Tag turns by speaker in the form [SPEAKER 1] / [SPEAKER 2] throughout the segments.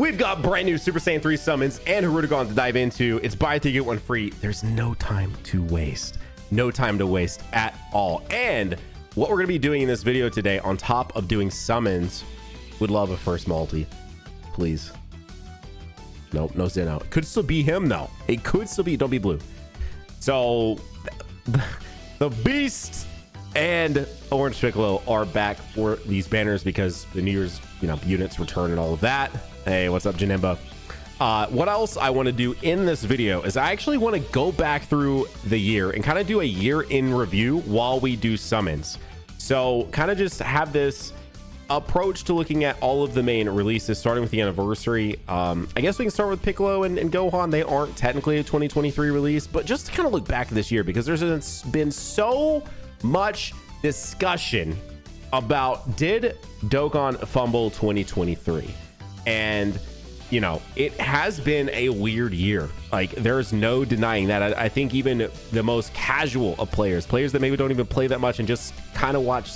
[SPEAKER 1] We've got brand new Super Saiyan 3 summons and Hirudegarn to dive into. It's buy 3 get 1 free. There's no time to waste. No time to waste at all. And what we're going to be doing in this video today, on top of doing summons, would love a first multi, please. Nope, no Zeno. It could still be him though. It could still be. Don't be blue. So the Beast and Orange Piccolo are back for these banners because the New Year's, units return and all of that. Hey, what's up, Janimba? What else I want to do in this video is I actually want to go back through the year and kind of do a year in review while we do summons. So kind of just have this approach to looking at all of the main releases, starting with the anniversary. I guess we can start with Piccolo and Gohan. They aren't technically a 2023 release, but just to kind of look back at this year, because there's been so much discussion about did Dokkan fumble 2023? And it has been a weird year. Like, there's no denying that. I think even the most casual of players that maybe don't even play that much and just kind of watch,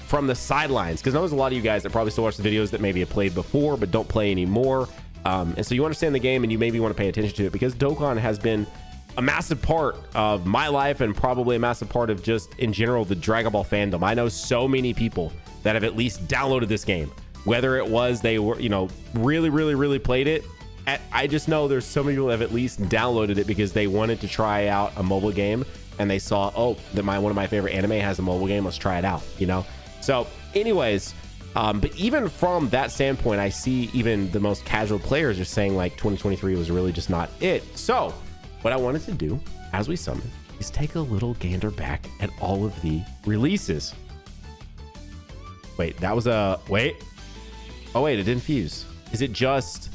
[SPEAKER 1] from the sidelines, because there's a lot of you guys that probably still watch the videos that maybe have played before but don't play anymore. And so you understand the game and you maybe want to pay attention to it, because Dokkan has been a massive part of my life and probably a massive part of just in general the Dragon Ball fandom. I know so many people that have at least downloaded this game, whether it was they were really played it. I just know there's so many people that have at least downloaded it because they wanted to try out a mobile game and they saw, oh, that one of my favorite anime has a mobile game, let's try it out. So anyways, but even from that standpoint, I see even the most casual players are saying like 2023 was really just not it. So what I wanted to do as we summon is take a little gander back at all of the releases. Wait, that was a wait. Oh wait, it didn't fuse. Is it just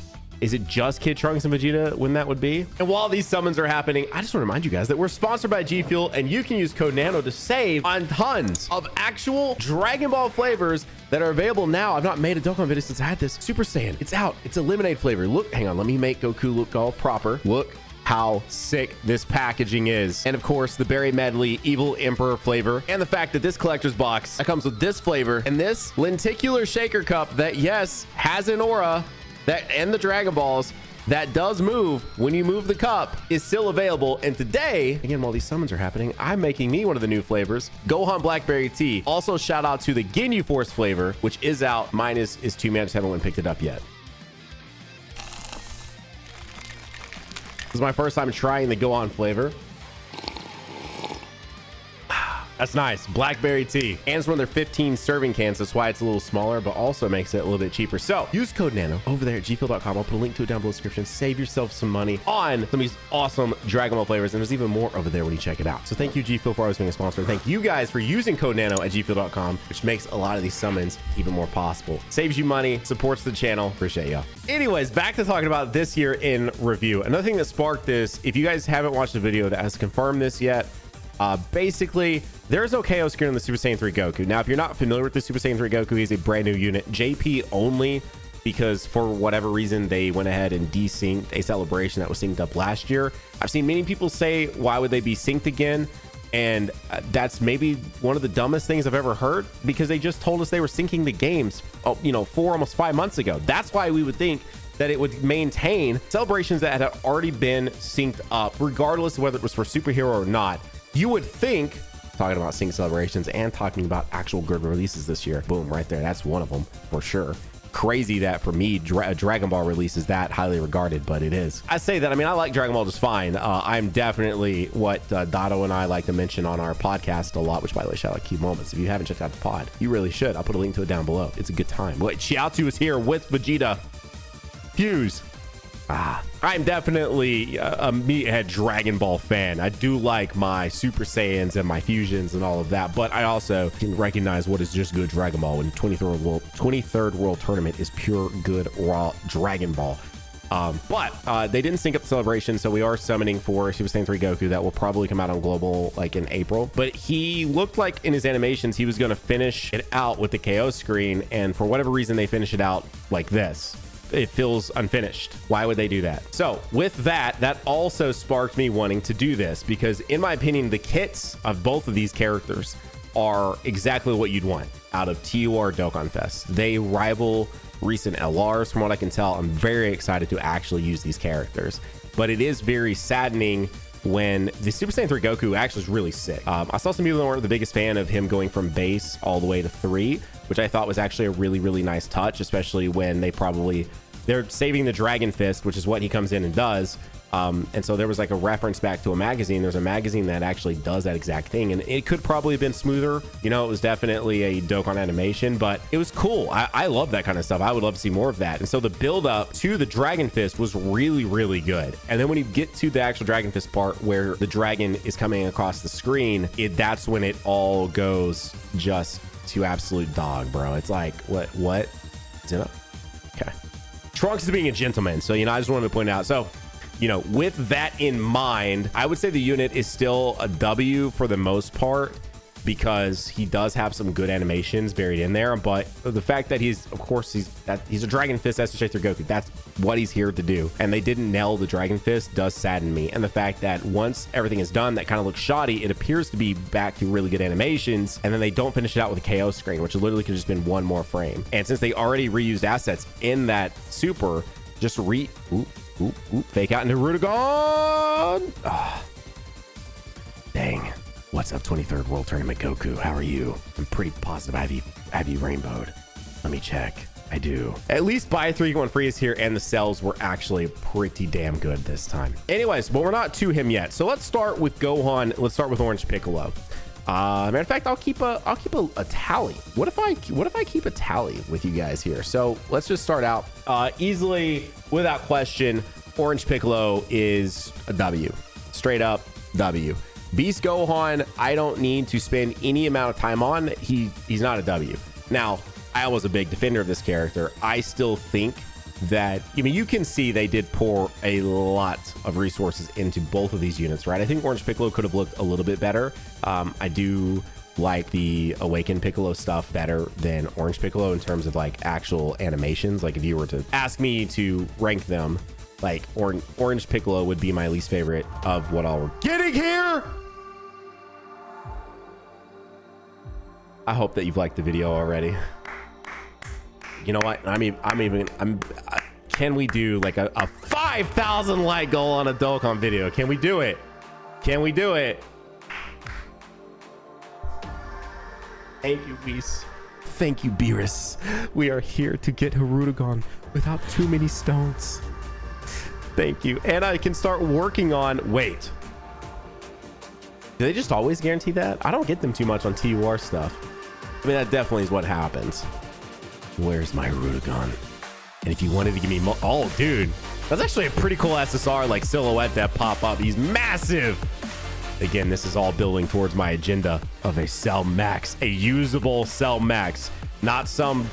[SPEAKER 1] Kid Trunks and Vegeta when that would be? And while these summons are happening, I just want to remind you guys that we're sponsored by Gfuel, and you can use code NANO to save on tons of actual Dragon Ball flavors that are available now. I've not made a Dokkan video since I had this. Super Saiyan, it's out. It's a lemonade flavor. Look, hang on, let me make Goku look all proper. Look how sick this packaging is. And of course, the Berry Medley Evil Emperor flavor, and the fact that this collector's box comes with this flavor and this lenticular shaker cup that, yes, has an aura, that and the Dragon Balls that does move when you move the cup is still available. And today, again, while these summons are happening, I'm making me one of the new flavors, Gohan Blackberry Tea. Also, shout out to the Ginyu Force flavor, which is out. Mine is 2 man. Just haven't went and picked it up yet. This is my first time trying the Gohan flavor. That's nice. Blackberry tea. And it's one of their 15 serving cans. That's why it's a little smaller, but also makes it a little bit cheaper. So use code NANO over there at gfuel.com. I'll put a link to it down below in the description. Save yourself some money on some of these awesome Dragon Ball flavors. And there's even more over there when you check it out. So thank you, Gfuel, for always being a sponsor. Thank you guys for using code NANO at gfuel.com, which makes a lot of these summons even more possible. Saves you money, supports the channel. Appreciate y'all. Anyways, back to talking about this year in review. Another thing that sparked this, if you guys haven't watched the video that has confirmed this yet, basically, there's no KO screen on the Super Saiyan 3 Goku. Now, if you're not familiar with the Super Saiyan 3 Goku, he's a brand new unit. JP only, because for whatever reason, they went ahead and desynced a celebration that was synced up last year. I've seen many people say, why would they be synced again? And that's maybe one of the dumbest things I've ever heard, because they just told us they were syncing the games, almost 5 months ago. That's why we would think that it would maintain celebrations that had already been synced up, regardless of whether it was for superhero or not. You would think, talking about sync celebrations and talking about actual good releases this year, boom, right there. That's one of them for sure. Crazy that for me, Dragon Ball release is that highly regarded, but it is. I say that, I like Dragon Ball just fine. I'm definitely what Dotto and I like to mention on our podcast a lot, which by the way, shout out Cute Moments. If you haven't checked out the pod, you really should. I'll put a link to it down below. It's a good time. Wait, Chiaotzu is here with Vegeta. Fuse. I'm definitely a meathead Dragon Ball fan. I do like my Super Saiyans and my fusions and all of that, but I also can recognize what is just good Dragon Ball when 23rd World Tournament is pure good raw Dragon Ball. But they didn't sync up the celebration, so we are summoning for Super Saiyan 3 Goku that will probably come out on global like in April. But he looked like in his animations he was going to finish it out with the KO screen, and for whatever reason they finish it out like this. It feels unfinished. Why would they do that? So with that also sparked me wanting to do this, because in my opinion, the kits of both of these characters are exactly what you'd want out of TUR Dokkan Fest. They rival recent LRs from what I can tell. I'm very excited to actually use these characters, but it is very saddening when the Super Saiyan 3 Goku actually is really sick. I saw some people that weren't the biggest fan of him going from base all the way to 3, which I thought was actually a really, really nice touch, especially when they're saving the Dragon Fist, which is what he comes in and does. And so there was like a reference back to a magazine. There's a magazine that actually does that exact thing, and it could probably have been smoother. You know, it was definitely a Dokkan animation, but it was cool. I love that kind of stuff. I would love to see more of that. And so the build up to the Dragon Fist was really, really good. And then when you get to the actual Dragon Fist part where the dragon is coming across the screen, that's when it all goes just to absolute dog, bro. It's like, what? Is it up? Okay. Trunks is being a gentleman. So, you know, I just wanted to point out. So, you know, with that in mind, I would say the unit is still a W for the most part, because he does have some good animations buried in there. But the fact that he's a Dragon Fist SSJ3 Goku, that's what he's here to do. And they didn't nail the Dragon Fist does sadden me. And the fact that once everything is done, that kind of looks shoddy, it appears to be back to really good animations. And then they don't finish it out with a KO screen, which literally could have just been one more frame. And since they already reused assets in that super, just fake out into Rudigon. Dang. What's up, 23rd World Tournament Goku? How are you? I'm pretty positive I have you rainbowed. Let me check. I do. At least buy 3 1 free is here, and the cells were actually pretty damn good this time. Anyways, but we're not to him yet. So let's start with Gohan. Let's start with Orange Piccolo. Matter of fact, I'll keep a tally. What if I keep a tally with you guys here? So let's just start out easily, without question. Orange Piccolo is a W, straight up W. Beast Gohan, I don't need to spend any amount of time on. He's not a W. Now, I was a big defender of this character. I still think that, I mean, you can see they did pour a lot of resources into both of these units, right? I think Orange Piccolo could have looked a little bit better. I do like the Awakened Piccolo stuff better than Orange Piccolo in terms of like actual animations. Like if you were to ask me to rank them, like Orange Piccolo would be my least favorite of what all we're getting here. I hope that you've liked the video already. You know what? Can we do like a 5,000 like goal on a Dokkan video? Can we do it? Can we do it? Thank you, Whis. Thank you, Beerus. We are here to get Hirudegarn without too many stones. Thank you. And I can start working on, wait. Do they just always guarantee that? I don't get them too much on TUR stuff. I mean, that definitely is what happens. Where's my Hirudegarn? And if you wanted to give me more, oh, dude, that's actually a pretty cool SSR like silhouette that pop up. He's massive. Again, this is all building towards my agenda of a Cell Max, a usable Cell Max, not some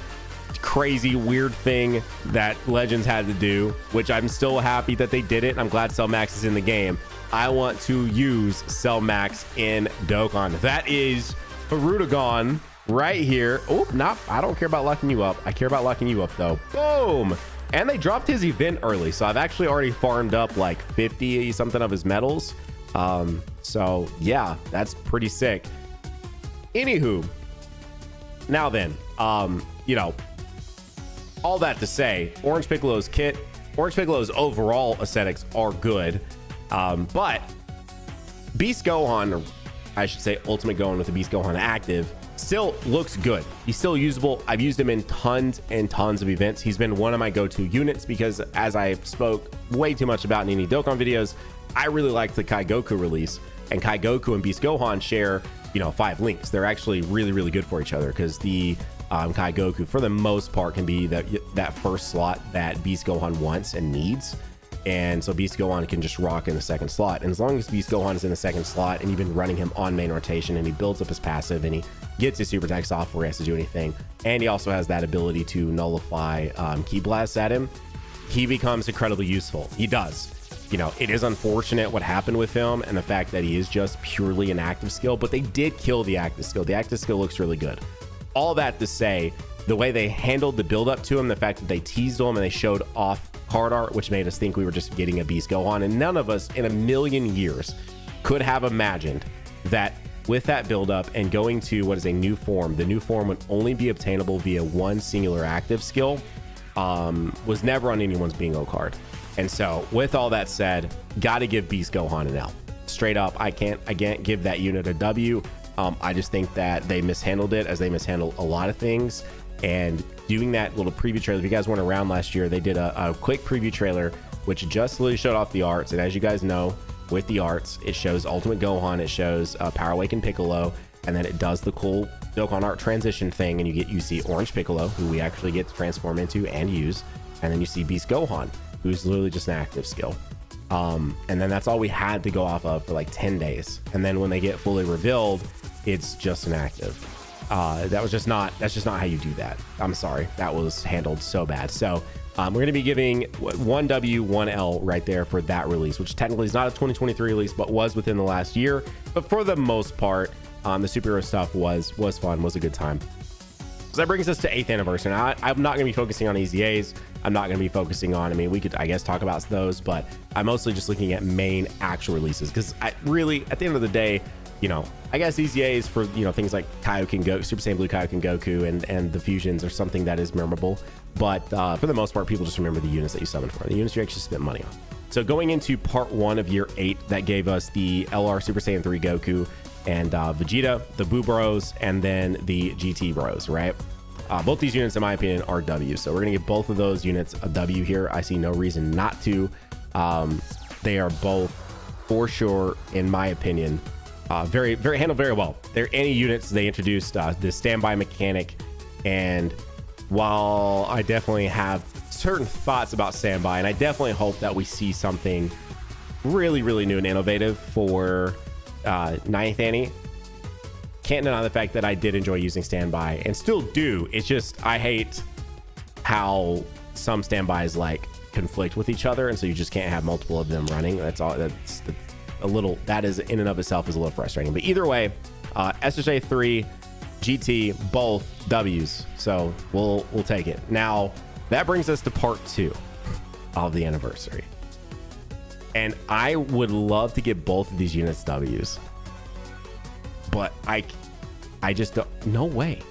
[SPEAKER 1] crazy weird thing that Legends had to do, which I'm still happy that they did it. I'm glad Cell Max is in the game. I want to use Cell Max in Dokkan. That is Hirudegarn right here. Oh, no, I don't care about locking you up. I care about locking you up though. Boom. And they dropped his event early, so I've actually already farmed up like 50 something of his medals. So yeah, that's pretty sick. Anywho, now then, you know, all that to say, Orange Piccolo's kit, Orange Piccolo's overall aesthetics are good, but Beast Gohan, or I should say Ultimate Gohan with the Beast Gohan active, still looks good. He's still usable. I've used him in tons and tons of events. He's been one of my go-to units because, as I spoke way too much about in any Dokkan videos, I really like the Kai Goku release, and Kai Goku and Beast Gohan share, you know, 5 links. They're actually really, really good for each other because the Kai Goku, for the most part, can be that first slot that Beast Gohan wants and needs. And so Beast Gohan can just rock in the second slot. And as long as Beast Gohan is in the second slot and you've been running him on main rotation and he builds up his passive and he gets his super attacks off where he has to do anything, and he also has that ability to nullify Ki Blasts at him, he becomes incredibly useful. He does. You know, it is unfortunate what happened with him and the fact that he is just purely an active skill, but they did kill the active skill. The active skill looks really good. All that to say, the way they handled the build up to him, the fact that they teased him and they showed off card art, which made us think we were just getting a Beast Gohan, and none of us in a million years could have imagined that with that buildup and going to what is a new form, the new form would only be obtainable via one singular active skill, was never on anyone's bingo card. And so with all that said, got to give Beast Gohan an L. Straight up, I can't give that unit a W. I just think that they mishandled it, as they mishandled a lot of things. And doing that little preview trailer, if you guys weren't around last year, they did a quick preview trailer, which just literally showed off the arts. And as you guys know, with the arts, it shows Ultimate Gohan, it shows Power Awakened Piccolo, and then it does the cool Dokkan art transition thing, and you see Orange Piccolo, who we actually get to transform into and use, and then you see Beast Gohan, who's literally just an active skill. And then that's all we had to go off of for like 10 days. And then when they get fully revealed, it's just an active. That's just not how you do that. I'm sorry, that was handled so bad. So we're going to be giving 1 W, 1 L right there for that release, which technically is not a 2023 release, but was within the last year. But for the most part, the superhero stuff was fun, was a good time. So that brings us to 8th anniversary. Now, I'm not going to be focusing on EZAs. I'm not going to be focusing on, I mean, we could, I guess, talk about those, but I'm mostly just looking at main actual releases, because I really, at the end of the day, I guess EZAs for, things like Kaioken Goku, Super Saiyan Blue Kaioken Goku, and the fusions are something that is memorable. But for the most part, people just remember the units that you summon for, the units you actually spent money on. So going into part 1 of year 8, that gave us the LR Super Saiyan 3 Goku and Vegeta, the Boo Bros, and then the GT Bros, right? Both these units, in my opinion, are W. So we're going to give both of those units a W here. I see no reason not to. They are both, for sure, in my opinion, handled very well. They're any units. They introduced the standby mechanic, and while I definitely have certain thoughts about standby, and I definitely hope that we see something really, really new and innovative for 9th Annie, can't deny the fact that I did enjoy using standby and still do. It's just I hate how some standbys like conflict with each other, and so you just can't have multiple of them running. That's all. That's a little, that is in and of itself is a little frustrating. But either way, SSJ3 GT, both W's, so we'll take it. Now that brings us to part 2 of the anniversary, and I would love to get both of these units W's, but I just don't, no way.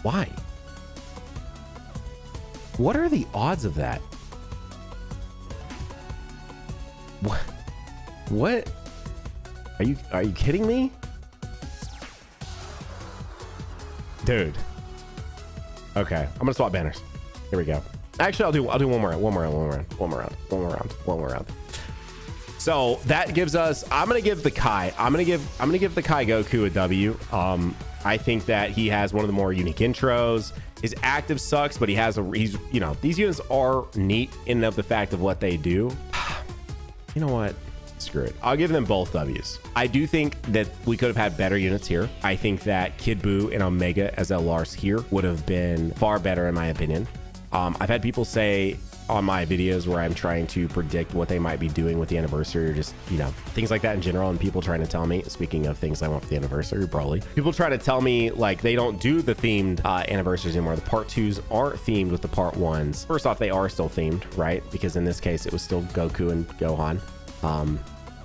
[SPEAKER 1] Why? What are the odds of that? What? Are you kidding me? Dude. Okay, I'm gonna swap banners. Here we go. Actually, I'll do one more round. So that gives us, I'm gonna give the Kai Goku a W. I think that he has one of the more unique intros. His active sucks, but he's these units are neat in and of the fact of what they do. You know what? Screw it. I'll give them both W's. I do think that we could have had better units here. I think that Kid Buu and Omega as LRs here would have been far better, in my opinion. I've had people say on my videos where I'm trying to predict what they might be doing with the anniversary, or just, things like that in general, and people trying to tell me, speaking of things I want for the anniversary, probably, people try to tell me like they don't do the themed anniversaries anymore. The part 2s aren't themed with the part 1s. First off, they are still themed, right? Because in this case, it was still Goku and Gohan,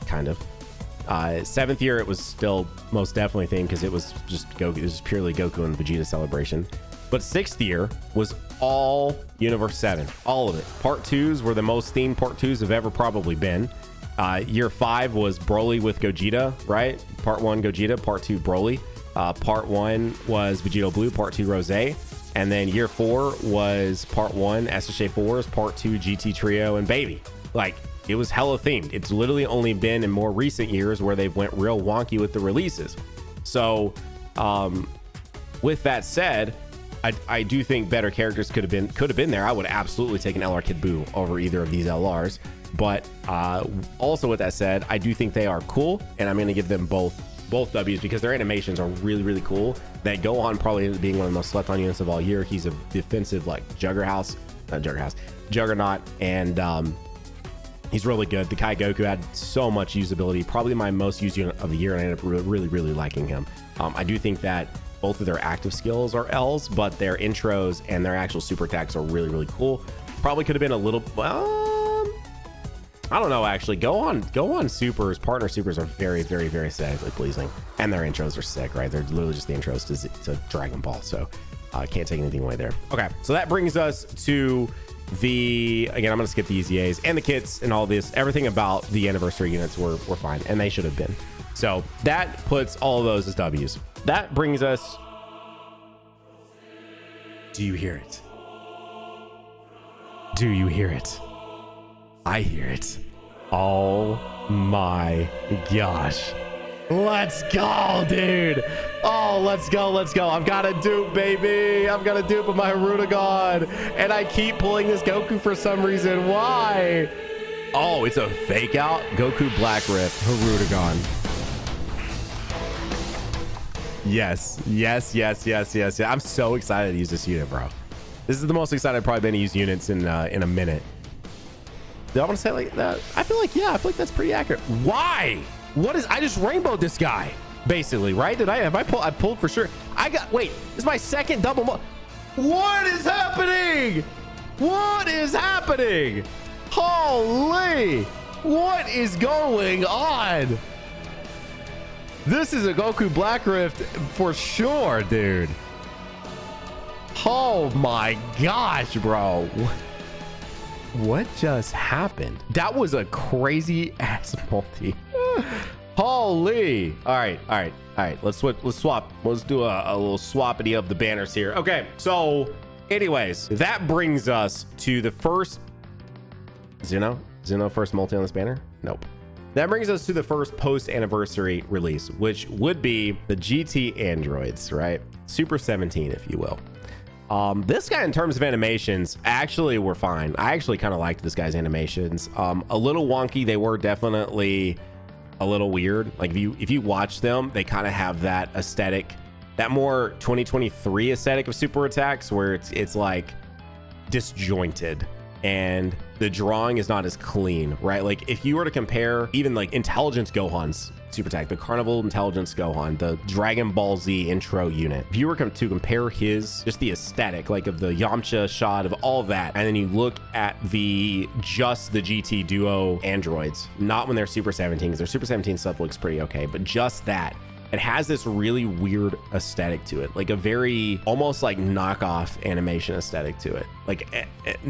[SPEAKER 1] kind of. 7th year, it was still most definitely themed because it was just Goku. It was just purely Goku and Vegeta celebration. But 6th year was all Universe 7, all of it. Part 2s were the most themed part 2s have ever probably been. Year 5 was Broly with Gogeta, right? Part 1 Gogeta, part 2 Broly. Part 1 was Vegeta Blue, part 2 Rose. And then year 4 was part 1 SSJ4s, part 2 GT Trio and Baby. Like, it was hella themed. It's literally only been in more recent years where they've went real wonky with the releases. So with that said, I do think better characters could have been there. I would absolutely take an LR Kid Buu over either of these LRs. But also with that said, I do think they are cool, and I'm going to give them both W's because their animations are really, really cool. That Gohan probably ends up being one of the most slept on units of all year. He's a defensive like Juggernaut, and he's really good. The Kai Goku had so much usability, probably my most used unit of the year, and I ended up really, really liking him. I do think that both of their active skills are L's, but their intros and their actual super attacks are really, really cool. Probably could have been a little, I don't know, actually. Gohan supers, partner supers are very, very, very aesthetically pleasing. And their intros are sick, right? They're literally just the intros to Dragon Ball. So I can't take anything away there. Okay, so that brings us to the, again, I'm going to skip the EZAs and the kits and all this. Everything about the anniversary units were fine, and they should have been. So that puts all of those as W's. That brings us... Do you hear it? Do you hear it? I hear it. Oh my gosh. Let's go, dude. Oh, let's go. Let's go. I've got a dupe, baby. I've got a dupe of my Hirudegarn. And I keep pulling this Goku for some reason. Why? Oh, it's a fake out. Goku Black Rift Hirudegarn. Yes. Yes, yes, yes, yes. I'm so excited to use this unit, bro. This is the most excited I've probably been to use units in a minute. Do I want to say like that? I feel like, yeah, I feel like that's pretty accurate. Why? What is, I just rainbowed this guy, basically, right? I pulled for sure. Wait, this is my second double. What is happening? What is happening? Holy, what is going on? This is a Goku Black Rift for sure, dude. Oh my gosh, bro. What just happened? That was a crazy ass multi. Holy. All right. Let's swap. Let's do a little swappity of the banners here. Okay, so anyways, that brings us to the first Zeno first multi on this banner. Nope. That brings us to the first post-anniversary release, which would be the GT androids, right? Super 17, if you will. This guy, in terms of animations, actually were fine. I actually kind of liked this guy's animations. A little wonky. They were definitely a little weird. Like if you watch them, they kind of have that aesthetic, that more 2023 aesthetic of super attacks, where it's like disjointed and the drawing is not as clean, right? Like if you were to compare even like Intelligence Gohan's super attack, the Carnival Intelligence Gohan, the Dragon Ball Z intro unit, if you were to compare just the aesthetic, like of the Yamcha shot of all of that, and then you look at just the GT duo androids, not when they're Super 17, because their Super 17 stuff looks pretty okay, but just that, it has this really weird aesthetic to it, like a very almost like knockoff animation aesthetic to it. Like,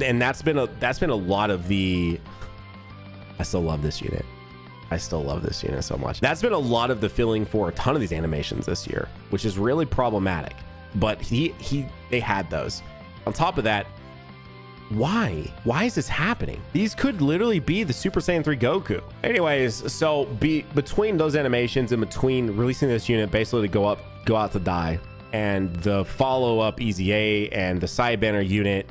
[SPEAKER 1] and that's been a lot of the, I still love this unit. I still love this unit so much. That's been a lot of the feeling for a ton of these animations this year, which is really problematic, but they had those. On top of that, why is this happening? These could literally be the Super Saiyan 3 Goku. Anyways, so between those animations and between releasing this unit basically to go out to die, and the follow-up EZA and the side banner unit,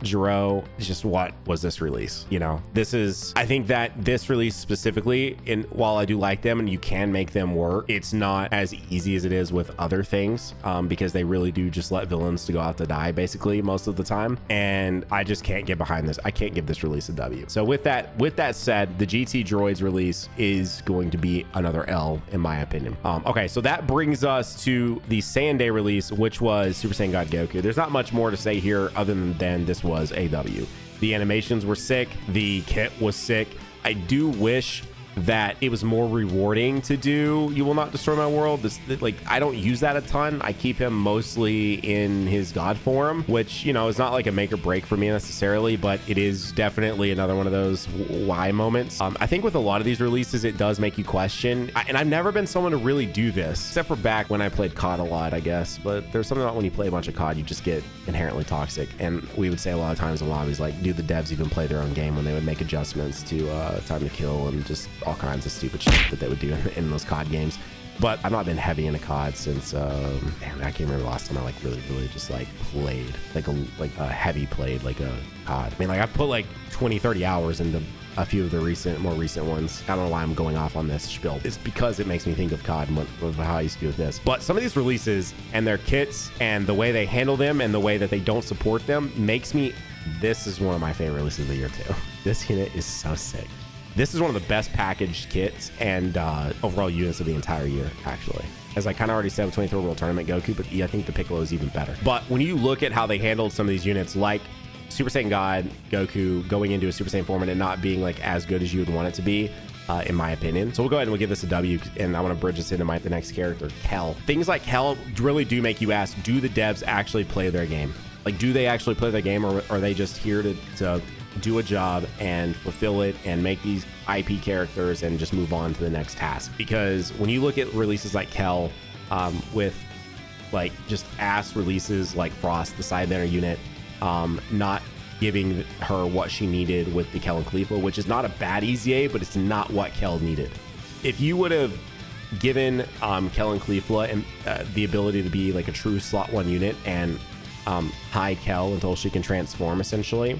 [SPEAKER 1] Jiro, just what was this release? You know, I think that this release specifically, while I do like them and you can make them work, it's not as easy as it is with other things, because they really do just let villains to go out to die basically most of the time. And I just can't get behind this. I can't give this release a W. So with that said, the GT Droids release is going to be another L in my opinion. Okay, so that brings us to the Saiyan Day release, which was Super Saiyan God Goku. There's not much more to say here other than this was a W. The animations were sick. The kit was sick. I do wish that it was more rewarding to do You Will Not Destroy My World. Like, I don't use that a ton. I keep him mostly in his God form, which, you know, is not like a make or break for me necessarily, but it is definitely another one of those why moments. I think with a lot of these releases, it does make you question, and I've never been someone to really do this, except for back when I played COD a lot, I guess, but there's something about when you play a bunch of COD, you just get inherently toxic. And we would say a lot of times in lobbies, like, do the devs even play their own game when they would make adjustments to time to kill and just all kinds of stupid shit that they would do in those COD games. But I've not been heavy into COD since damn, I can't remember the last time I like really just like played like a heavy played like a COD. I mean, like I've put like 20-30 hours into a few of the more recent ones. I don't know why I'm going off on this spiel. It's because it makes me think of COD and how I used to do with this. But some of these releases and their kits and the way they handle them and the way that they don't support them makes me, this is one of my favorite releases of the year too. This unit is so sick. This is one of the best packaged kits and overall units of the entire year, actually. As I kind of already said with 23 World Tournament Goku, but yeah, I think the Piccolo is even better. But when you look at how they handled some of these units, like Super Saiyan God Goku going into a Super Saiyan form and it not being like as good as you would want it to be, in my opinion. So we'll go ahead and we'll give this a W, and I want to bridge this into the next character, Kel. Things like Kel really do make you ask, do the devs actually play their game? Like, do they actually play their game, or are they just here to do a job and fulfill it and make these IP characters and just move on to the next task? Because when you look at releases like Kel, with like just ass releases like Frost, the Sidebanner unit, not giving her what she needed with the Kel and Khalifa, which is not a bad EZA, but it's not what Kel needed. If you would have given Kel and Khalifa and the ability to be like a true slot 1 unit and hide Kel until she can transform essentially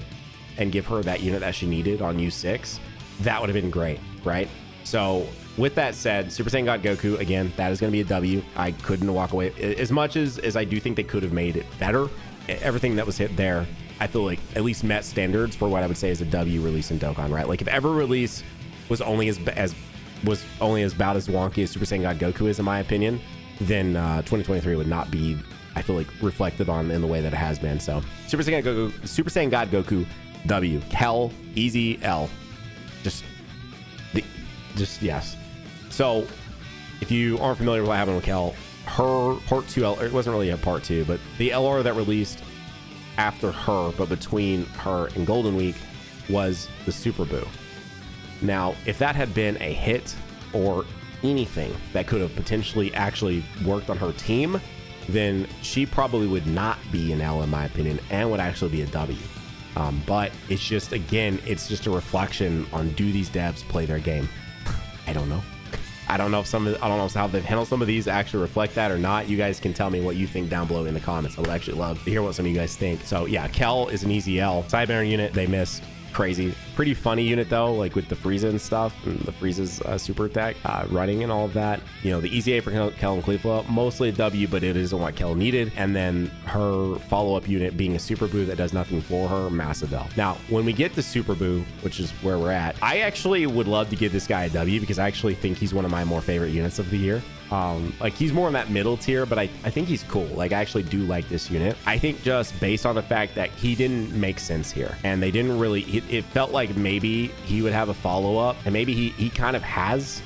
[SPEAKER 1] and give her that unit that she needed on U6, that would have been great, right? So with that said, Super Saiyan God Goku, again, that is going to be a W. I couldn't walk away. As much as I do think they could have made it better, everything that was hit there, I feel like at least met standards for what I would say is a W release in Dokkan, right? Like if every release was only as about as wonky as Super Saiyan God Goku is, in my opinion, then 2023 would not be, I feel like, reflected on in the way that it has been. So Super Saiyan God Goku, W. Kel, easy L. Just yes. So if you aren't familiar with what happened with Kel, her part 2 it wasn't really a part 2, but the LR that released after her, but between her and Golden Week, was the Super Boo. Now, if that had been a hit or anything that could have potentially actually worked on her team, then she probably would not be an L in my opinion, and would actually be a W. But it's just, again, it's just a reflection on, do these devs play their game? I don't know. I don't know how they've handled some of these actually reflect that or not. You guys can tell me what you think down below in the comments. I would actually love to hear what some of you guys think. So yeah, Kel is an easy L. Sidebanner unit, they missed. Crazy. Pretty funny unit though, like with the Frieza and stuff, and the Frieza's super attack, running and all of that. You know, the easy A for Kel and Khalifa, mostly a W, but it isn't what Kel needed. And then her follow-up unit being a Super Boo that does nothing for her, massive L. Now, when we get to Super Boo, which is where we're at, I actually would love to give this guy a W because I actually think he's one of my more favorite units of the year. Like he's more in that middle tier, but I think he's cool. Like I actually do like this unit. I think just based on the fact that he didn't make sense here, and they didn't really, it felt like maybe he would have a follow-up, and maybe he kind of has,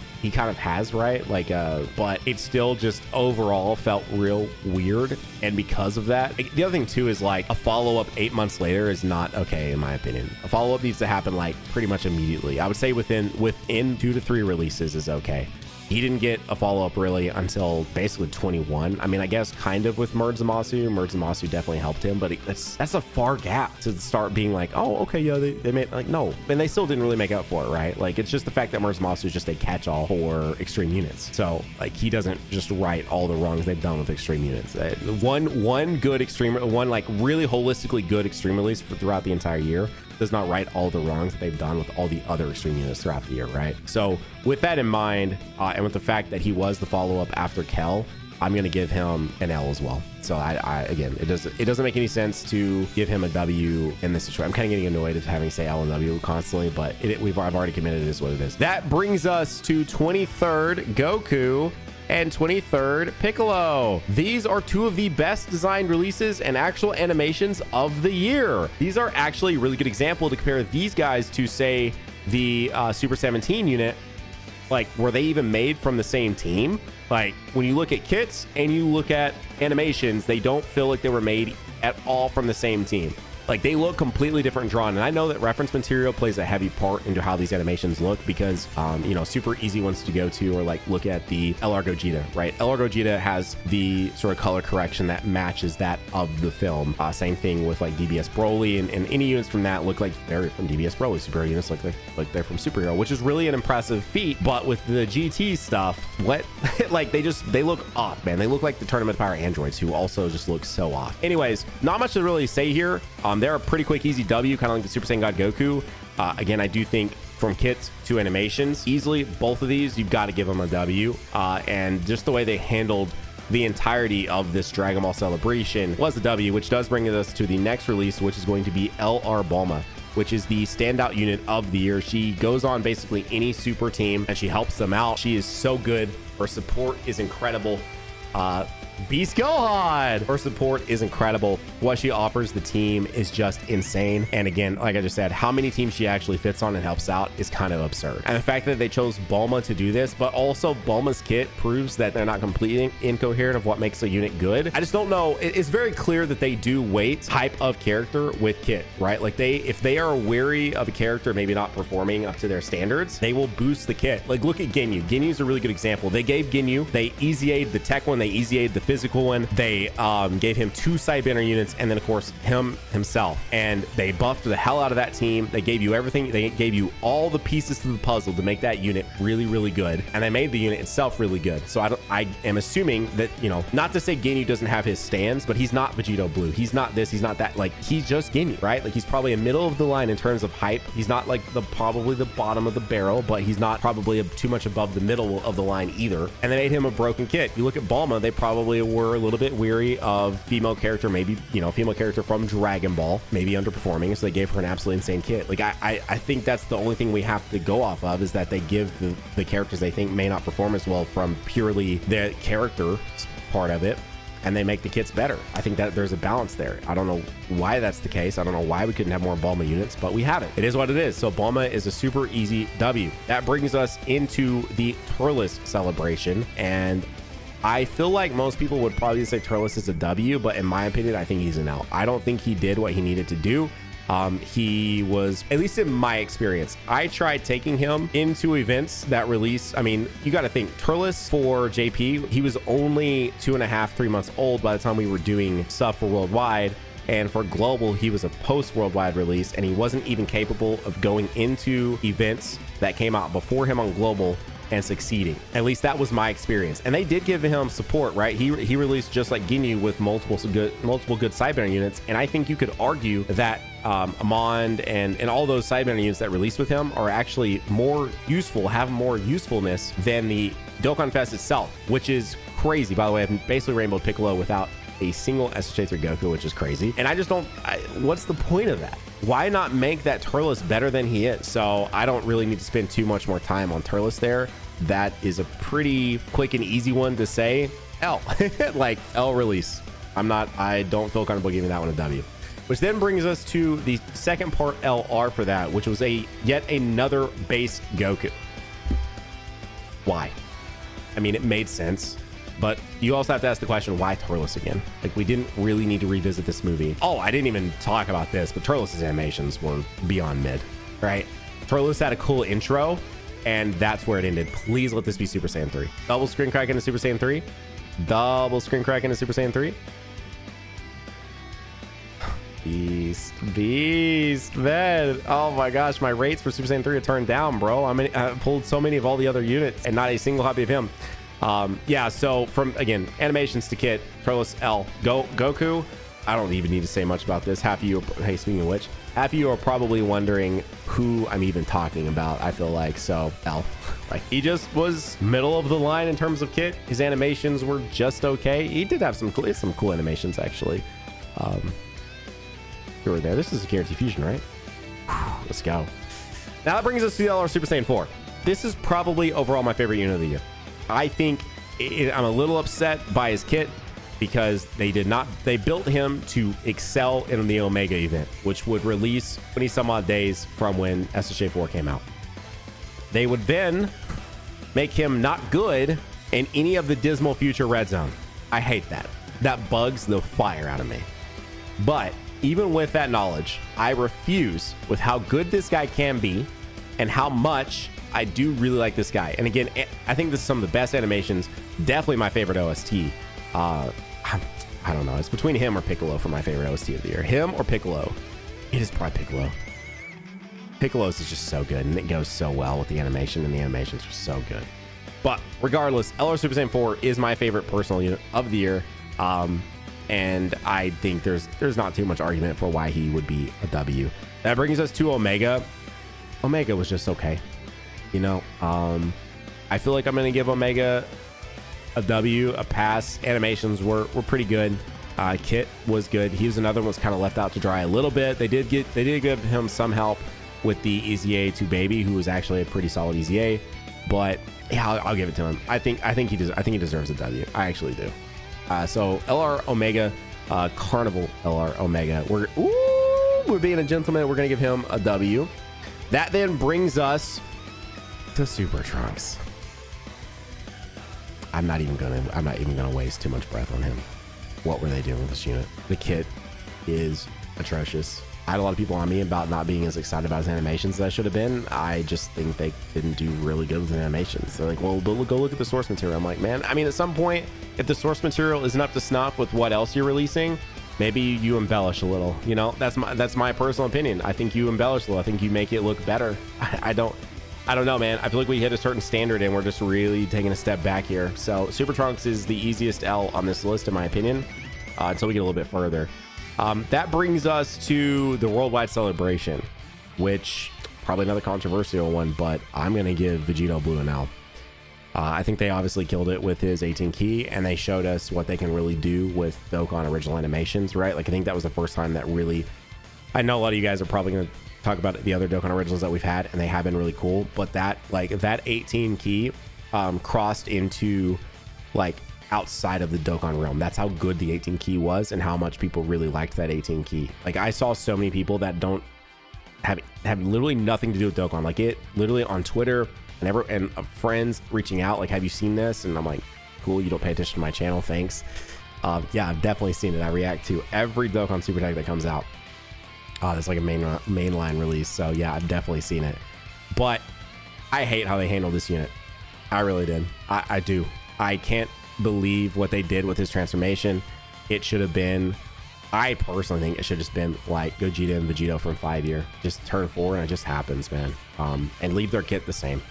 [SPEAKER 1] right? Like, but it still just overall felt real weird. And because of that, the other thing too is like a follow-up 8 months later is not okay in my opinion. A follow-up needs to happen like pretty much immediately. I would say within 2 to 3 releases is okay. He didn't get a follow-up really until basically 21. I mean, I guess kind of with Merge Zamasu. Merge Zamasu definitely helped him, but that's a far gap to start being like, oh, okay, yeah, they made, like, no. And they still didn't really make up for it, right? Like, it's just the fact that Merge Zamasu is just a catch-all for extreme units. So, like, he doesn't just right all the wrongs they've done with extreme units. One good extreme, one, like, really holistically good extreme release throughout the entire year does not right all the wrongs that they've done with all the other extreme units throughout the year, right? So with that in mind, and with the fact that he was the follow-up after Kel, I'm going to give him an L as well. So I again, it doesn't make any sense to give him a W in this situation. I'm kind of getting annoyed of having to say L and W constantly, but I've already committed it is what it is. That brings us to 23rd Goku and 23rd Piccolo. These are 2 of the best designed releases and actual animations of the year. These are actually a really good example to compare these guys to, say, the Super 17 unit. Like, were they even made from the same team? Like, when you look at kits and you look at animations, they don't feel like they were made at all from the same team. Like, they look completely different drawn. And I know that reference material plays a heavy part into how these animations look because, you know, super easy ones to go to or like look at the LR Gogeta, right? LR Gogeta has the sort of color correction that matches that of the film. Same thing with like DBS Broly, and any units from that look like they're from DBS Broly. Superhero units like they're from Superhero, which is really an impressive feat. But with the GT stuff, what like they look off, man. They look like the Tournament Power androids who also just look so off. Anyways, not much to really say here. They're a pretty quick, easy W, kind of like the Super Saiyan God Goku. Again, I do think from kits to animations, easily both of these, you've got to give them a W. And just the way they handled the entirety of this Dragon Ball celebration was a W, which does bring us to the next release, which is going to be LR Bulma, which is the standout unit of the year. She goes on basically any super team and she helps them out. She is so good. Her support is incredible. Beast Gohan. Her support is incredible. What she offers the team is just insane. And again, like I just said, how many teams she actually fits on and helps out is kind of absurd. And the fact that they chose Bulma to do this, but also Bulma's kit proves that they're not completely incoherent of what makes a unit good. I just don't know. It's very clear that they do weight type of character with kit, right? Like if they are weary of a character maybe not performing up to their standards, they will boost the kit. Like look at Ginyu. Ginyu's a really good example. They gave Ginyu, they easy-aid the tech one, they easy-aid the physical one, they gave him 2 sidebanner units, and then of course himself, and they buffed the hell out of that team. They gave you everything. They gave you all the pieces to the puzzle to make that unit really, really good, and they made the unit itself really good. So I am assuming that, you know, not to say Ginyu doesn't have his stands, but he's not Vegito Blue, he's not this, he's not that. Like he's just Ginyu, right? Like he's probably a middle of the line in terms of hype. He's not like probably the bottom of the barrel, but he's not probably too much above the middle of the line either. And they made him a broken kit. You look at Bulma, they probably were a little bit weary of female character, maybe, you know, female character from Dragon Ball, maybe underperforming, so they gave her an absolutely insane kit. Like I think that's the only thing we have to go off of, is that they give the characters they think may not perform as well from purely the character part of it, and they make the kits better. I think that there's a balance there. I don't know why that's the case. I don't know why we couldn't have more Bulma units, but we haven't. It is what it is. So Bulma is a super easy W. That brings us into the Turles celebration, and I feel like most people would probably say Turles is a W, but in my opinion, I think he's an L. I don't think he did what he needed to do. He was, at least in my experience, I tried taking him into events that release. I mean, you got to think, Turles for JP, he was only 2.5, 3 months old by the time we were doing stuff for Worldwide. And for Global, he was a post-Worldwide release, and he wasn't even capable of going into events that came out before him on Global and succeeding. At least that was my experience. And they did give him support, right? He released just like Ginyu with multiple good sidebanner units. And I think you could argue that Amond and all those sidebanner units that released with him are actually more useful, have more usefulness than the Dokkan Fest itself, which is crazy. By the way, I've basically rainbowed Piccolo without a single SSJ3 Goku, which is crazy. And I just don't, what's the point of that? Why not make that Turles better than he is? So I don't really need to spend too much more time on Turles there. That is a pretty quick and easy one to say. L. Like L release. I don't feel comfortable giving that one a W. Which then brings us to the second part LR for that, which was yet another base Goku. Why? I mean, it made sense, but you also have to ask the question, why Turles again? Like, we didn't really need to revisit this movie. Oh, I didn't even talk about this, but Turles' animations were beyond mid, right? Turles had a cool intro, and that's where it ended. Please let this be Super Saiyan 3. Double screen crack into Super Saiyan 3. Double screen crack into Super Saiyan 3. Beast, man. Oh my gosh, my rates for Super Saiyan 3 are turned down, bro. I pulled so many of all the other units and not a single copy of him. Yeah, so from, again, animations to kit, Turles L. Goku, I don't even need to say much about this. Half of you, hey, speaking of which, half of you are probably wondering who I'm even talking about, I feel like. So L. Like, he just was middle of the line in terms of kit. His animations were just okay. He did have some cool animations, actually. Here or there. This is a Guarantee Fusion, right? Whew, let's go. Now that brings us to the LR Super Saiyan 4. This is probably overall my favorite unit of the year. I think I'm a little upset by his kit because they built him to excel in the Omega event, which would release 20 some odd days from when SSJ4 came out. They would then make him not good in any of the dismal future Red Zone. I hate that. That bugs the fire out of me. But even with that knowledge, I refuse with how good this guy can be and how much I do really like this guy. And again, I think this is some of the best animations. Definitely my favorite OST. I don't know. It's between him or Piccolo for my favorite OST of the year. Him or Piccolo. It is probably Piccolo. Piccolo's is just so good, and it goes so well with the animation, and the animations are so good. But regardless, LR Super Saiyan 4 is my favorite personal unit of the year. And I think there's not too much argument for why he would be a W. That brings us to Omega. Omega was just okay. You know, I feel like I'm going to give Omega a W, a pass. Animations were pretty good. Kit was good. He was another one that's kind of left out to dry a little bit. They did give him some help with the EZA to Baby, who was actually a pretty solid EZA. But yeah, I'll give it to him. I think he deserves a W. I actually do. So LR Omega, Carnival LR Omega. We're being a gentleman. We're gonna give him a W. That then brings us to Super Trunks. I'm not even gonna waste too much breath on him. What were they doing with this unit? The kit is atrocious. I had a lot of people on me about not being as excited about his animations as I should have been. I just think they didn't do really good with the animations. They're like, well, go look at the source material. I'm like, man, I mean, at some point, if the source material isn't up to snuff with what else you're releasing, maybe you embellish a little. You know, that's my personal opinion. I think you embellish a little. I think you make it look better. I don't know, man. I feel like we hit a certain standard and we're just really taking a step back here. So Super Trunks is the easiest L on this list, in my opinion, until we get a little bit further. That brings us to the Worldwide Celebration, which probably another controversial one, but I'm going to give Vegito Blue an L. I think they obviously killed it with his 18 key, and they showed us what they can really do with Dokkan original animations, right? Like, I think that was the first time that really, I know a lot of you guys are probably going to talk about the other Dokkan originals that we've had, and they have been really cool, but that 18 key crossed into like outside of the Dokkan realm. That's how good the 18 key was and how much people really liked that 18 key. Like, I saw so many people that don't have literally nothing to do with Dokkan, like it literally on Twitter and friends reaching out like, have you seen this? And I'm like, cool, you don't pay attention to my channel, thanks. Yeah, I've definitely seen it. I react to every Dokkan super tag that comes out. That's like a mainline release, so yeah, I've definitely seen it. But I hate how they handled this unit. I really did. I do. I can't believe what they did with his transformation. It should have been, I personally think it should have just been like Gogeta and Vegito from 5 year. Just turn 4 and it just happens, man. And leave their kit the same.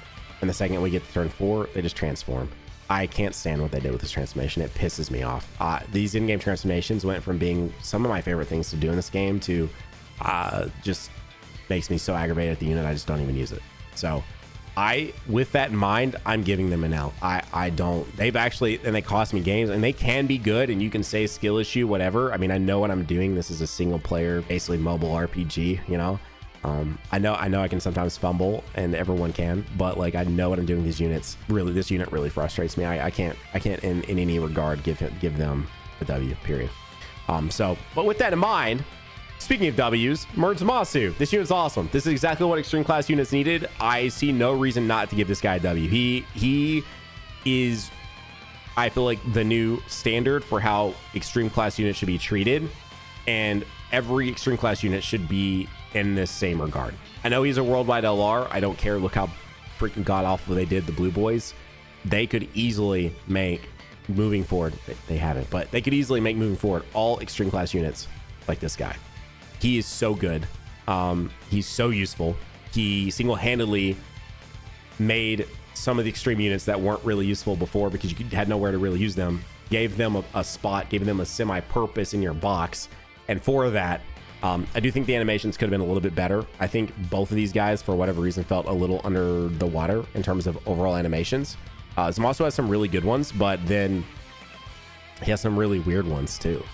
[SPEAKER 1] And the second we get to turn 4, they just transform. I can't stand what they did with this transformation. It pisses me off. These in-game transformations went from being some of my favorite things to do in this game to just makes me so aggravated at the unit. I just don't even use it. So with that in mind, I'm giving them an L. I don't, they've actually, and they cost me games, and they can be good, and you can say skill issue, whatever. I mean, I know what I'm doing. This is a single player, basically mobile RPG, you know? I know I can sometimes fumble, and everyone can, but like, I know what I'm doing with these units. Really, this unit really frustrates me. I can't in any regard give them a W, period. But with that in mind, speaking of W's, Masu. This unit's awesome. This is exactly what Extreme Class units needed. I see no reason not to give this guy a W. He is, I feel like, the new standard for how Extreme Class units should be treated, and every Extreme Class unit should be in this same regard. I know he's a worldwide LR. I don't care. Look how freaking god-awful they did the Blue Boys. They could easily make, moving forward, they haven't, but they could easily make moving forward all Extreme Class units like this guy. He is so good. He's so useful. He single-handedly made some of the extreme units that weren't really useful before because you had nowhere to really use them, gave them a spot, gave them a semi-purpose in your box. And for that, I do think the animations could have been a little bit better. I think both of these guys, for whatever reason, felt a little under the water in terms of overall animations. Zamasu has some really good ones, but then he has some really weird ones too.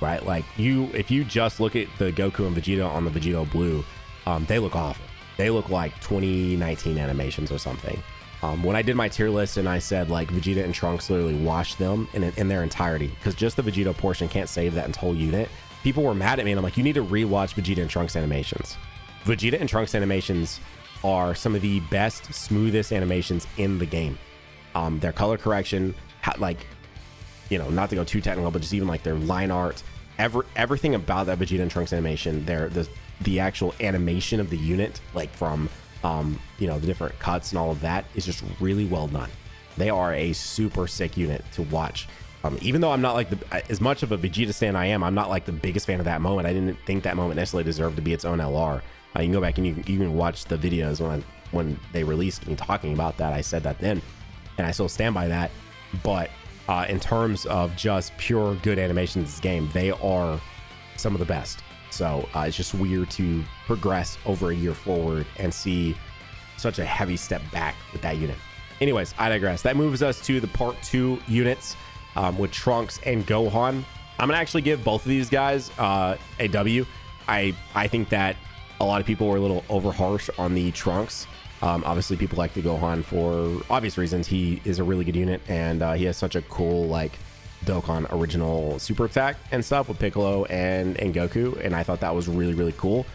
[SPEAKER 1] Right, like if you just look at the Goku and Vegeta on the Vegito Blue, they look awful. They look like 2019 animations or something. When I did my tier list and I said like Vegeta and Trunks literally washed them in their entirety, because just the Vegito portion can't save that whole unit, people were mad at me, and I'm like, you need to rewatch Vegeta and Trunks animations. Vegeta and Trunks animations are some of the best, smoothest animations in the game. Their color correction, like, you know, not to go too technical, but just even like their line art, everything about that Vegeta and Trunks animation, the actual animation of the unit, like from you know, the different cuts and all of that, is just really well done. They are a super sick unit to watch. Even though I'm not like as much of a Vegeta stan I'm not like the biggest fan of that moment. I didn't think that moment necessarily deserved to be its own LR. You can go back and you can watch the videos when they released me talking about that. I said that then, and I still stand by that. But in terms of just pure good animations in this game, they are some of the best. So it's just weird to progress over a year forward and see such a heavy step back with that unit. Anyways, I digress. That moves us to the part 2 units with Trunks and Gohan. I'm gonna actually give both of these guys a W. I think that a lot of people were a little over harsh on the Trunks. Obviously people like the Gohan for obvious reasons. He is a really good unit, and he has such a cool like Dokkan original super attack and stuff with Piccolo and Goku, and I thought that was really, really cool.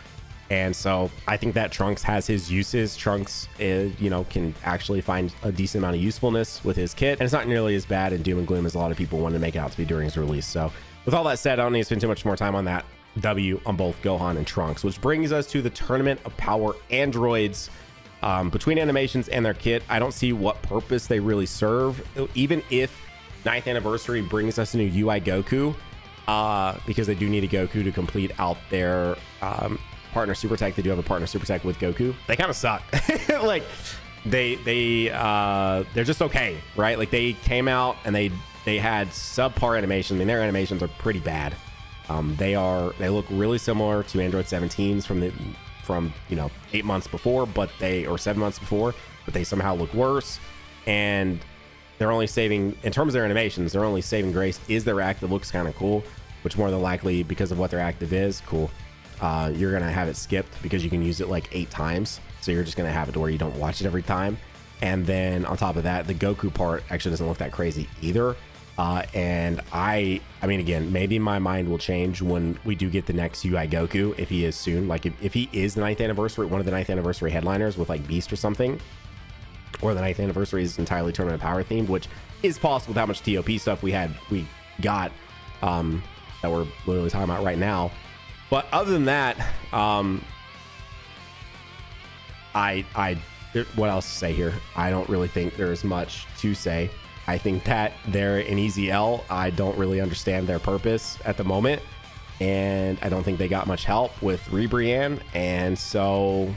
[SPEAKER 1] And so I think that Trunks has his uses. Trunks you know, can actually find a decent amount of usefulness with his kit, and it's not nearly as bad in Doom and Gloom as a lot of people wanted to make it out to be during his release. So with all that said, I don't need to spend too much more time on that. W on both Gohan and Trunks, which brings us to the Tournament of Power androids. Between animations and their kit, I don't see what purpose they really serve, even if 9th anniversary brings us a new UI Goku, because they do need a Goku to complete out their partner super attack. They do have a partner super attack with Goku. They kind of suck. Like they're just okay, right? Like they came out and they had subpar animation. I mean, their animations are pretty bad. They look really similar to Android 17s from you know 8 months before, or 7 months before, but they somehow look worse. And they're only saving, in terms of their animations, they're only saving grace is their active looks kind of cool, which more than likely, because of what their active is, cool. You're gonna have it skipped because you can use it like 8 times, so you're just gonna have it to where you don't watch it every time. And then on top of that, the Goku part actually doesn't look that crazy either. And I mean, again, maybe my mind will change when we do get the next UI Goku, if he is soon. Like if he is the 9th anniversary, one of the 9th anniversary headliners with like Beast or something, or the 9th anniversary is entirely Tournament of Power themed, which is possible with how much TOP stuff we got that we're literally talking about right now. But other than that, what else to say here? I don't really think there's much to say. I think that they're an easy L. I don't really understand their purpose at the moment, and I don't think they got much help with Ribrianne, and so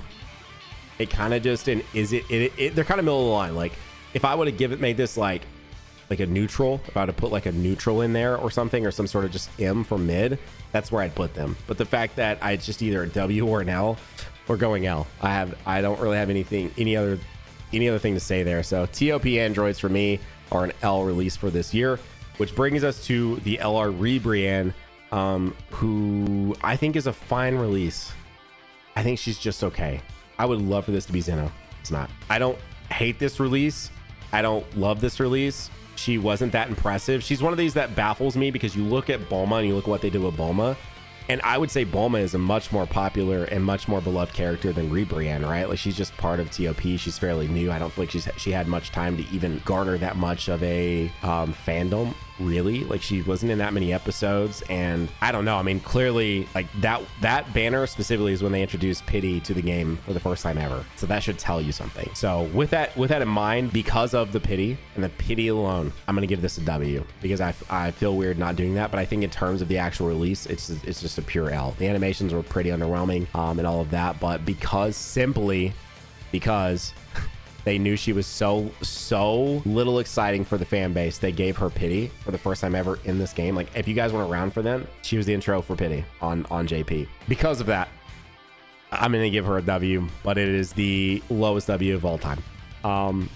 [SPEAKER 1] it kind of just they're kind of middle of the line. Like if I would have made this like a neutral, if I would have put like a neutral in there or something, or some sort of just M for mid, that's where I'd put them. But the fact that it's just either a W or an L, we're going L. I don't really have any other thing to say there. So TOP androids for me are an L release for this year, which brings us to the LR Ribrianne, who I think is a fine release. I think she's just okay. I would love for this to be Zeno. It's not. I don't hate this release. I don't love this release. She wasn't that impressive. She's one of these that baffles me, because you look at Bulma and you look at what they did with Bulma, and I would say Bulma is a much more popular and much more beloved character than Ribrianne, right? Like she's just part of TOP. She's fairly new. I don't feel like she had much time to even garner that much of a fandom, really. Like she wasn't in that many episodes, and I don't know. I mean, clearly, like that banner specifically is when they introduced pity to the game for the first time ever. So that should tell you something. So with that in mind, because of the pity and the pity alone, I'm gonna give this a W, because I feel weird not doing that. But I think in terms of the actual release, it's just a pure L. The animations were pretty underwhelming and all of that, but simply because they knew she was so little exciting for the fan base, they gave her pity for the first time ever in this game. Like if you guys weren't around for them, she was the intro for pity on JP. Because of that, I'm gonna give her a W, but it is the lowest W of all time.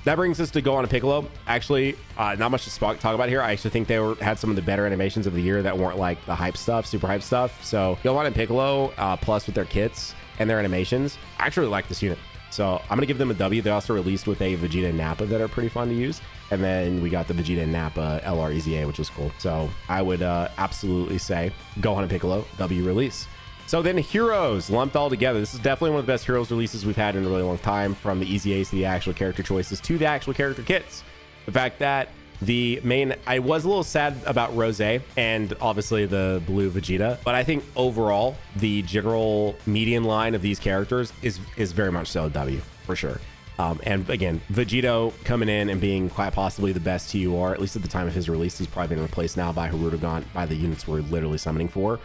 [SPEAKER 1] That brings us to Gohan and Piccolo. Actually, not much to talk about here. I actually think they had some of the better animations of the year that weren't like the hype stuff, super hype stuff. So Gohan and Piccolo, plus with their kits and their animations, I actually like this unit. So I'm gonna give them a W. They also released with a Vegeta and Nappa that are pretty fun to use, and then we got the Vegeta and Nappa LR EZA, which was cool. So I would absolutely say Gohan and Piccolo W release. So then heroes lumped all together. This is definitely one of the best heroes releases we've had in a really long time, from the EZAs to the actual character choices to the actual character kits. The fact that I was a little sad about Rose and obviously the blue Vegeta, but I think overall the general median line of these characters is very much so a W for sure. And again, Vegito coming in and being quite possibly the best TUR, at least at the time of his release. He's probably been replaced now by Hirudegan, by the units we're literally summoning for.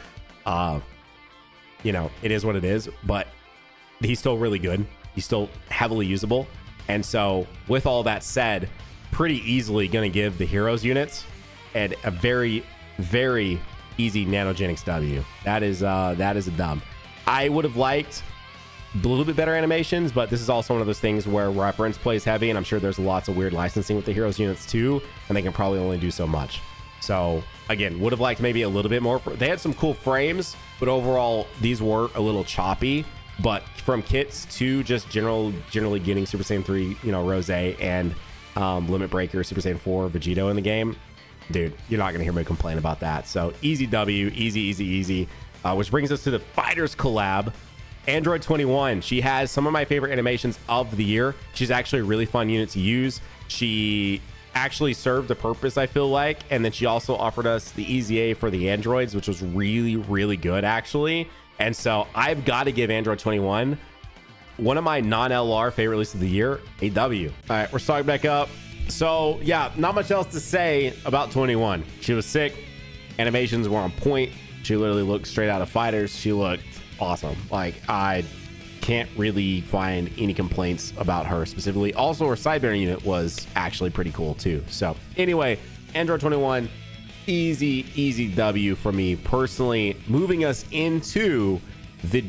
[SPEAKER 1] You know, it is what it is, but he's still really good. He's still heavily usable. And so with all that said, pretty easily going to give the heroes units and a very, very easy Nanogenix W. That is a dub. I would have liked a little bit better animations, but this is also one of those things where reference plays heavy, and I'm sure there's lots of weird licensing with the heroes units too, and they can probably only do so much. So again, would have liked maybe a little bit more. They had some cool frames, but overall these were a little choppy. But from kits to just generally getting Super Saiyan 3, you know, Rose and Limit Breaker, Super Saiyan 4, Vegito in the game, dude, you're not gonna hear me complain about that. So easy W, easy, easy, easy. Which brings us to the Fighters collab. Android 21, she has some of my favorite animations of the year. She's actually a really fun unit to use. She actually served a purpose, I feel like, and then she also offered us the Easy A for the androids, which was really, really good actually. And so I've got to give Android 21, one of my non-LR favorite releases of the year, a W. All right, we're starting back up. So yeah, not much else to say about 21. She was sick, animations were on point. She literally looked straight out of Fighters. She looked awesome. Like, I can't really find any complaints about her specifically. Also, her sidebearing unit was actually pretty cool too. So anyway, Android 21, easy W for me personally. Moving us into the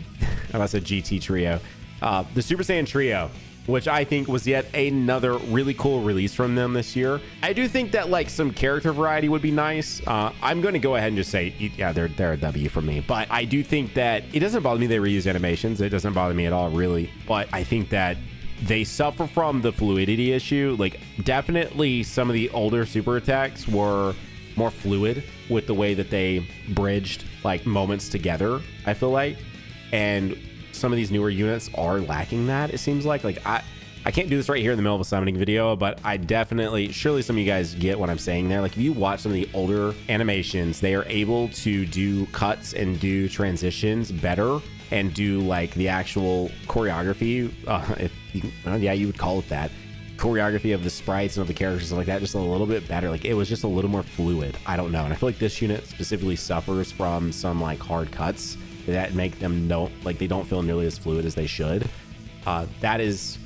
[SPEAKER 1] I said GT trio, the Super Saiyan trio, which I think was yet another really cool release from them this year. I do think that like some character variety would be nice. I'm going to go ahead and just say, yeah, they're a W for me. But I do think that it doesn't bother me they reuse animations. It doesn't bother me at all, really. But I think that they suffer from the fluidity issue. Like, definitely some of the older super attacks were more fluid with the way that they bridged like moments together, I feel like. And some of these newer units are lacking that, it seems like. I can't do this right here in the middle of a summoning video, but I definitely, surely some of you guys get what I'm saying there. Like, if you watch some of the older animations, they are able to do cuts and do transitions better and do like the actual choreography, if you, yeah, you would call it that, choreography of the sprites and of the characters and stuff like that, just a little bit better. Like, it was just a little more fluid. I don't know. And I feel like this unit specifically suffers from some like hard cuts that make them they don't feel nearly as fluid as they should. That is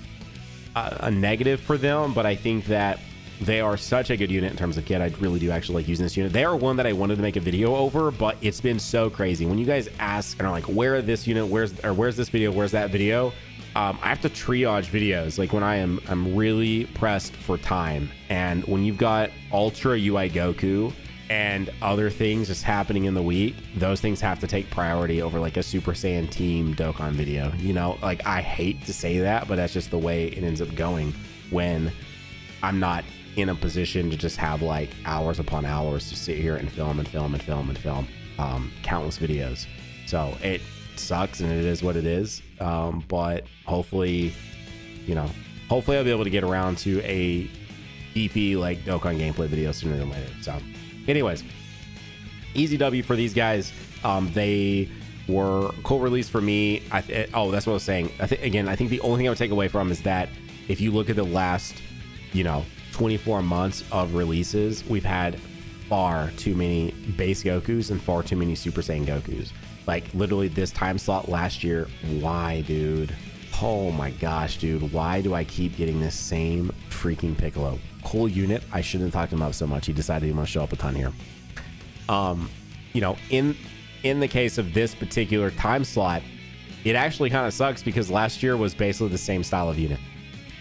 [SPEAKER 1] a negative for them, but I think that they are such a good unit in terms of kit. I really do actually like using this unit. They are one that I wanted to make a video over, but it's been so crazy. When you guys ask and are like, where is this unit? Where's this video? Where's that video? I have to triage videos like when I'm really pressed for time. And when you've got Ultra UI Goku and other things just happening in the week, those things have to take priority over like a Super Saiyan Team Dokkan video. You know, like, I hate to say that, but that's just the way it ends up going when I'm not in a position to just have like hours upon hours to sit here and film countless videos. So it sucks and it is what it is. But hopefully, you know, hopefully I'll be able to get around to a beefy like Dokkan gameplay video sooner than later. So anyways, easy W for these guys. They were cool release for me. Oh, that's what I was saying. I think the only thing I would take away from is that if you look at the last, 24 months of releases, we've had far too many base Gokus and far too many Super Saiyan Gokus. Like, literally this time slot last year. Why, dude? Oh my gosh, dude. Why do I keep getting this same freaking Piccolo? Cool unit. I shouldn't have talked him up so much. He decided he wants to show up a ton here. In the case of this particular time slot, it actually kind of sucks because last year was basically the same style of unit.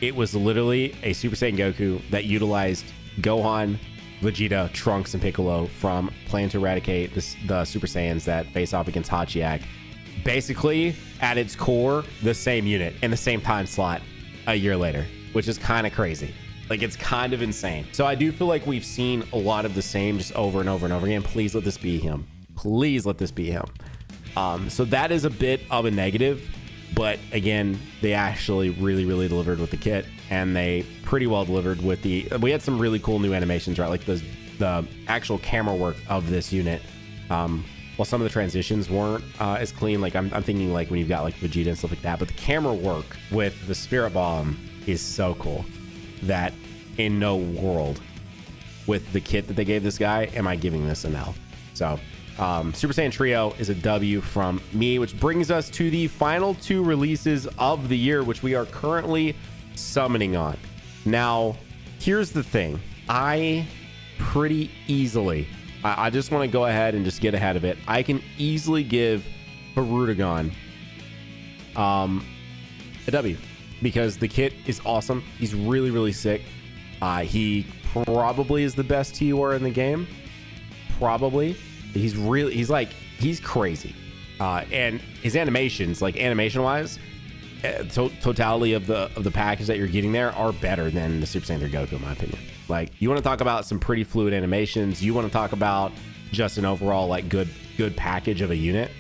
[SPEAKER 1] It was literally a Super Saiyan Goku that utilized Gohan, Vegeta, Trunks, and Piccolo from Plan to Eradicate the Super Saiyans that face off against Hachiyak. Basically, at its core, the same unit in the same time slot a year later, which is kind of crazy. Like, it's kind of insane. So I do feel like we've seen a lot of the same just over and over and over again. Please let this be him. Please let this be him. So that is a bit of a negative. But again, they actually really, really delivered with the kit, and they pretty well delivered with we had some really cool new animations, right? Like the actual camera work of this unit. While some of the transitions weren't as clean, like I'm thinking like when you've got like Vegeta and stuff like that, but the camera work with the Spirit Bomb is so cool that in no world with the kit that they gave this guy am I giving this an L. So Super Saiyan Trio is a W from me, which brings us to the final two releases of the year, which we are currently summoning on. Now, here's the thing. I pretty easily, I just want to go ahead and just get ahead of it. I can easily give Hirudegarn a W because the kit is awesome. He's really, really sick. He probably is the best TUR in the game. Probably. He's crazy. And his animations, like animation wise, totality of the package that you're getting there are better than the Super Saiyan 3 Goku, in my opinion. Like, you want to talk about some pretty fluid animations, you want to talk about just an overall like good package of a unit,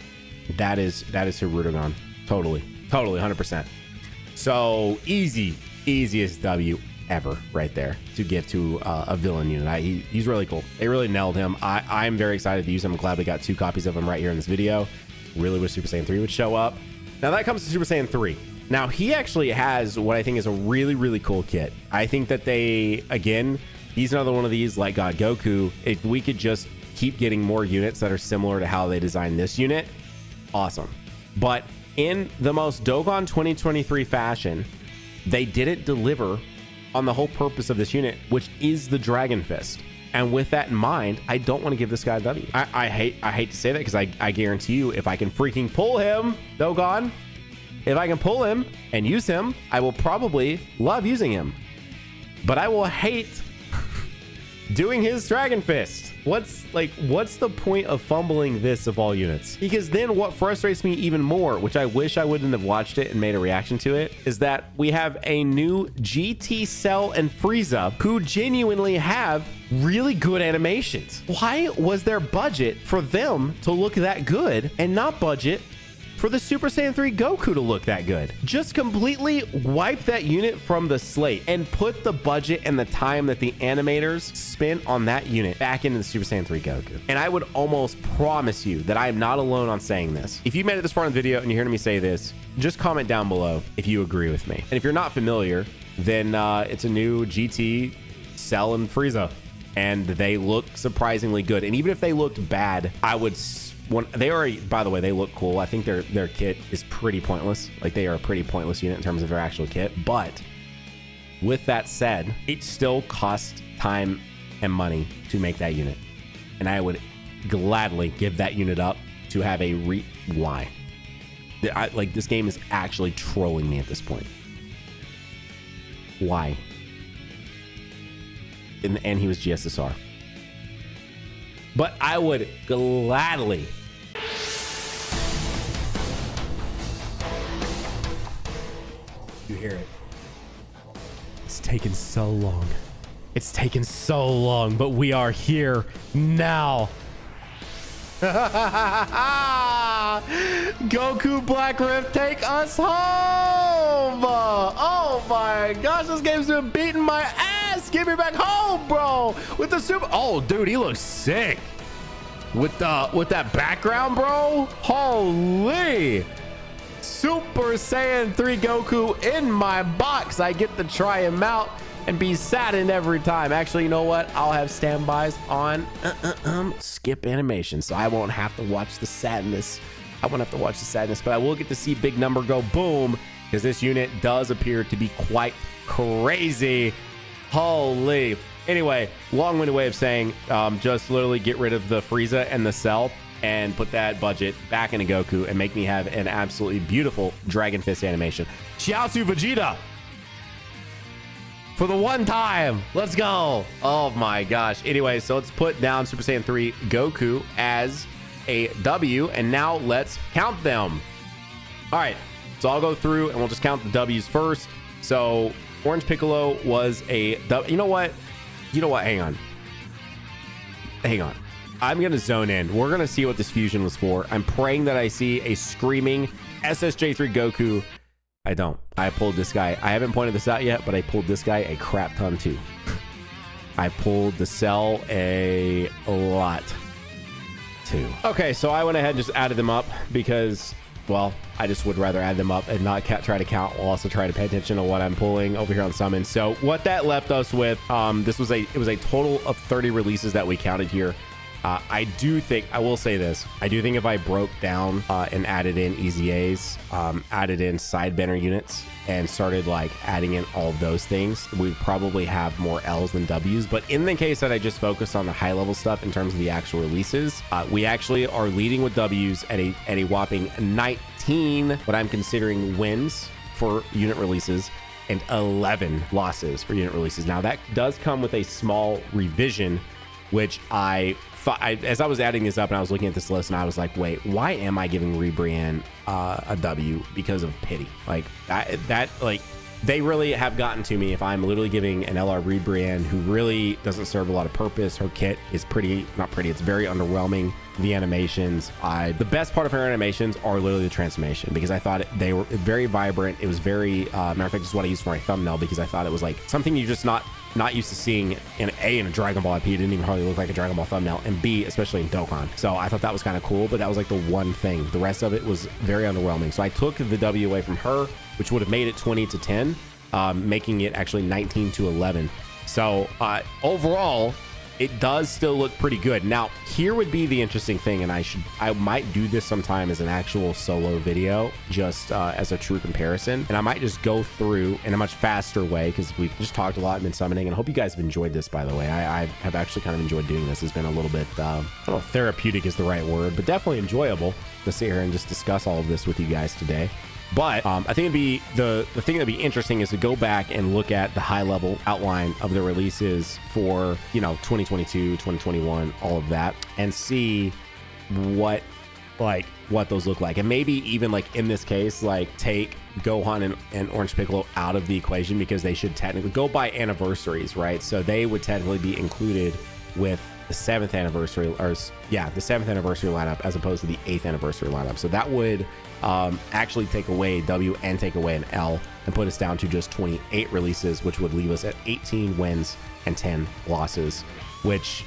[SPEAKER 1] that is Hirudegarn. Totally 100%. So easiest W ever right there to give to a villain unit. He's really cool. They really nailed him. I'm very excited to use him. I'm glad we got 2 copies of him right here in this video. Really wish Super Saiyan 3 would show up. Now that comes to Super Saiyan 3. Now he actually has what I think is a really cool kit. I think that he's another one of these like God Goku. If we could just keep getting more units that are similar to how they designed this unit, awesome. But in the most Dokkan 2023 fashion, they didn't deliver on the whole purpose of this unit, which is the Dragon Fist. And with that in mind, I don't want to give this guy a W. I hate to say that, because I guarantee you, if I can freaking pull him, Dokkan, if I can pull him and use him, I will probably love using him. But I will hate doing his Dragon Fist. What's the point of fumbling this of all units? Because then what frustrates me even more, which I wish I wouldn't have watched it and made a reaction to it, is that we have a new GT Cell and Frieza who genuinely have really good animations. Why was there budget for them to look that good and not budget for the Super Saiyan 3 Goku to look that good? Just completely wipe that unit from the slate and put the budget and the time that the animators spent on that unit back into the Super Saiyan 3 Goku. And I would almost promise you that I am not alone on saying this. If you made it this far in the video and you're hearing me say this, just comment down below if you agree with me. And if you're not familiar, then it's a new GT Cell and Frieza, and they look surprisingly good. And even if they looked bad, I would by the way, they look cool. I think their kit is pretty pointless. Like, they are a pretty pointless unit in terms of their actual kit. But with that said, it still costs time and money to make that unit. And I would gladly give that unit up to have a why? Like, this game is actually trolling me at this point. Why? And he was GSSR. But I would gladly. You hear it. It's taken so long. It's taken so long, but we are here now. Goku Black Rift, take us home. Oh my gosh, this game's been beating my ass. Get me back home, bro. With the super. Oh, dude, he looks sick. With that background, bro. Holy. Super Saiyan 3 Goku in my box. I get to try him out and be saddened every time. Actually, you know what? I'll have standbys on skip animation, so I won't have to watch the sadness. But I will get to see big number go boom, because this unit does appear to be quite crazy. Holy. Anyway, long-winded way of saying, just literally get rid of the Frieza and the Cell and put that budget back into Goku and make me have an absolutely beautiful Dragon Fist animation. Chiaotzu Vegeta! For the one time. Let's go. Oh my gosh. Anyway, so let's put down Super Saiyan 3 Goku as a W, and now let's count them. All right, so I'll go through and we'll just count the W's first. So Orange Piccolo was a W. You know what? Hang on. I'm going to zone in. We're going to see what this fusion was for. I'm praying that I see a screaming SSJ3 Goku. I don't. I pulled this guy. I haven't pointed this out yet, but I pulled this guy a crap ton too. I pulled the Cell a lot too. Okay, so I went ahead and just added them up because, well, I just would rather add them up and not try to count while also try to pay attention to what I'm pulling over here on Summon. So what that left us with, it was a total of 30 releases that we counted here. I will say this. I do think if I broke down and added in EZAs, added in side banner units, and started like adding in all of those things, we'd probably have more L's than W's. But in the case that I just focused on the high level stuff in terms of the actual releases, we actually are leading with W's at a whopping 19, what I'm considering wins for unit releases, and 11 losses for unit releases. Now that does come with a small revision, which I as I was adding this up and I was looking at this list, and I was like, wait, why am I giving Ribrianne a W? Because of pity. Like like they really have gotten to me if I'm literally giving an LR Ribrianne who really doesn't serve a lot of purpose. Her kit is not pretty, it's very underwhelming. The animations, the best part of her animations are literally the transformation, because I thought they were very vibrant. It was very matter of fact, this is what I used for my thumbnail, because I thought it was like something you're just not used to seeing in a Dragon Ball IP. It didn't even hardly look like a Dragon Ball thumbnail, and B, especially in Dokkan. So I thought that was kind of cool, but that was like the one thing. The rest of it was very underwhelming. So I took the W away from her, which would have made it 20 to 10, making it actually 19 to 11. So overall, it does still look pretty good. Now, here would be the interesting thing, and I might do this sometime as an actual solo video, just as a true comparison. And I might just go through in a much faster way, because we've just talked a lot and been summoning, and I hope you guys have enjoyed this, by the way. I have actually kind of enjoyed doing this. It's been a little bit, I don't know if therapeutic is the right word, but definitely enjoyable to sit here and just discuss all of this with you guys today. But I think it'd be the thing that'd be interesting is to go back and look at the high level outline of the releases for, 2022, 2021, all of that, and see what those look like. And maybe even like in this case, like take Gohan and Orange Piccolo out of the equation, because they should technically go by anniversaries, right? So they would technically be included with the 7th anniversary, the 7th anniversary lineup, as opposed to the 8th anniversary lineup. So that would actually take away a W and take away an L, and put us down to just 28 releases, which would leave us at 18 wins and 10 losses. Which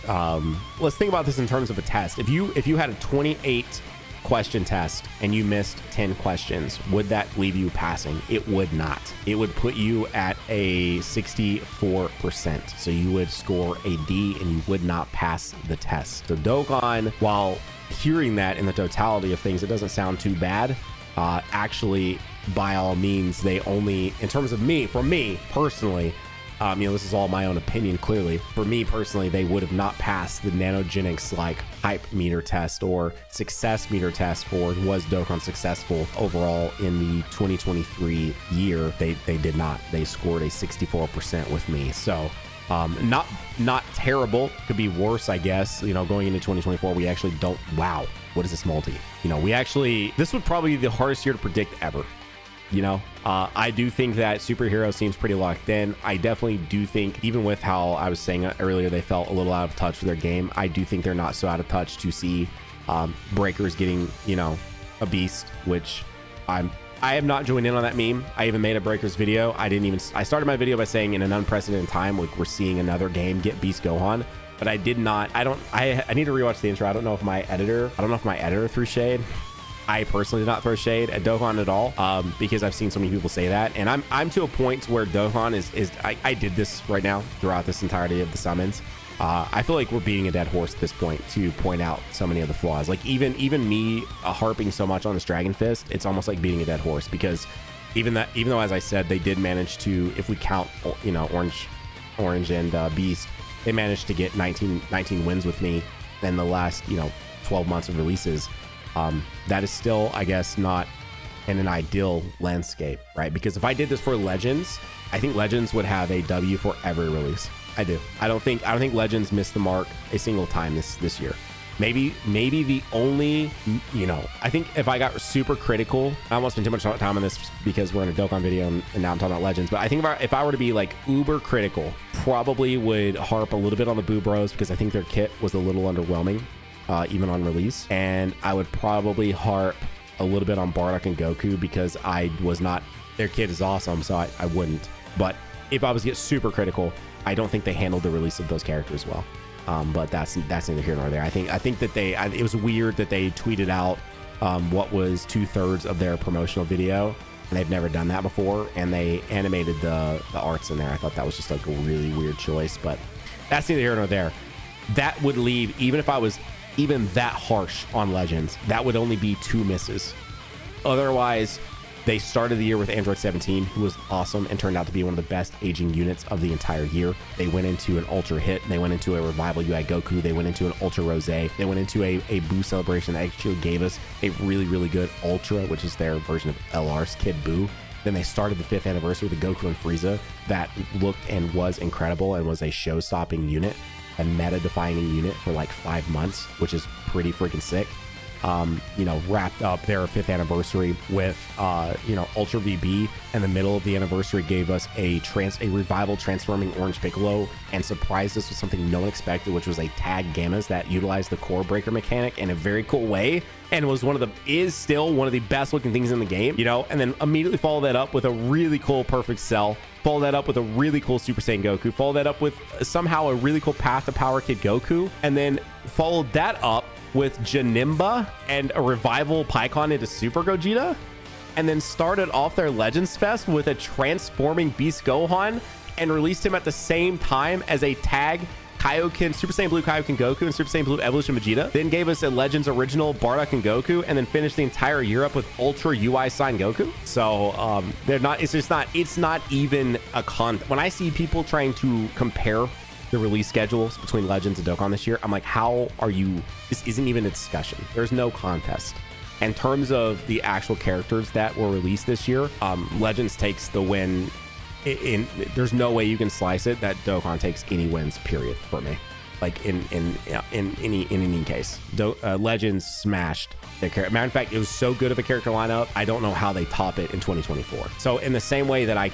[SPEAKER 1] let's think about this in terms of a test. If you had a 28 question test and you missed 10 questions, would that leave you passing? It would not. It would put you at a 64%. So you would score a D and you would not pass the test. So Dokkan, while hearing that in the totality of things, it doesn't sound too bad. Actually, by all means, they only, in terms of for me personally, this is all my own opinion, clearly. For me personally, they would have not passed the Nanogenix like hype meter test or success meter test for was Dokkan successful overall in the 2023 year. They did not. They scored a 64% with me. So not terrible. Could be worse, I guess. Going into 2024, we actually don't. Wow, what is this multi? This would probably be the hardest year to predict ever. I do think that superhero seems pretty locked in. I definitely do think, even with how I was saying earlier, they felt a little out of touch with their game. I do think they're not so out of touch to see Breakers getting, a beast, which I have not joined in on that meme. I even made a Breakers video. I started my video by saying in an unprecedented time, like we're seeing another game get Beast Gohan, but I did not. I need to rewatch the intro. I don't know if my editor threw shade. I personally did not throw shade at Dokkan at all, because I've seen so many people say that, and I'm to a point where Dokkan is I did this right now throughout this entirety of the summons. I feel like we're beating a dead horse at this point to point out so many of the flaws. Like even me harping so much on this Dragon Fist, it's almost like beating a dead horse, because even though, as I said, they did manage to, if we count Orange and Beast, they managed to get 19 wins with me in the last 12 months of releases. That is still, I guess, not in an ideal landscape, right? Because if I did this for Legends, I think Legends would have a W for every release. I do. I don't think Legends missed the mark a single time this year. Maybe the only, I think if I got super critical, I won't spend too much time on this because we're in a Dokkan video and now I'm talking about Legends, but I think if I were to be like uber critical, probably would harp a little bit on the Boo Bros, because I think their kit was a little underwhelming. Even on release, and I would probably harp a little bit on Bardock and Goku, because their kid is awesome, so I wouldn't. But if I was to get super critical, I don't think they handled the release of those characters well. But that's neither here nor there. I think that it was weird that they tweeted out what was 2/3 of their promotional video, and they've never done that before, and they animated the arts in there. I thought that was just like a really weird choice, but that's neither here nor there. That would leave, even if I was even that harsh on Legends, that would only be 2 misses. Otherwise, they started the year with Android 17, who was awesome and turned out to be one of the best aging units of the entire year. They went into an Ultra Hit, they went into a Revival UI Goku, they went into an Ultra Rose, they went into a Boo celebration that actually gave us a really, really good Ultra, which is their version of LR's Kid Boo. Then they started the 5th anniversary with the Goku and Frieza that looked and was incredible and was a show-stopping unit. a meta defining unit for like 5 months, which is pretty freaking sick. You know, wrapped up their 5th anniversary with, you know, Ultra VB. In the middle of the anniversary, gave us a revival transforming Orange Piccolo and surprised us with something no one expected, which was a tag Gammas that utilized the core breaker mechanic in a very cool way, and was still one of the best looking things in the game, you know. And then immediately follow that up with a really cool Perfect Cell, follow that up with a really cool Super Saiyan Goku, follow that up with somehow a really cool Path to Power Kid Goku, and then followed that up with Janimba and a revival Piccon into Super Gogeta, and then started off their Legends Fest with a transforming Beast Gohan and released him at the same time as a tag Kaioken, Super Saiyan Blue Kaioken Goku and Super Saiyan Blue Evolution Vegeta. Then gave us a Legends original Bardock and Goku, and then finished the entire year up with Ultra UI Sign Goku. So it's not even a when I see people trying to compare the release schedules between Legends and Dokkan this year, I'm like, how are you? This isn't even a discussion. There's no contest. In terms of the actual characters that were released this year, Legends takes the win. There's no way you can slice it that Dokkan takes any wins, period, for me. Like in any case, Legends smashed their character. Matter of fact, it was so good of a character lineup, I don't know how they top it in 2024. So in the same way that I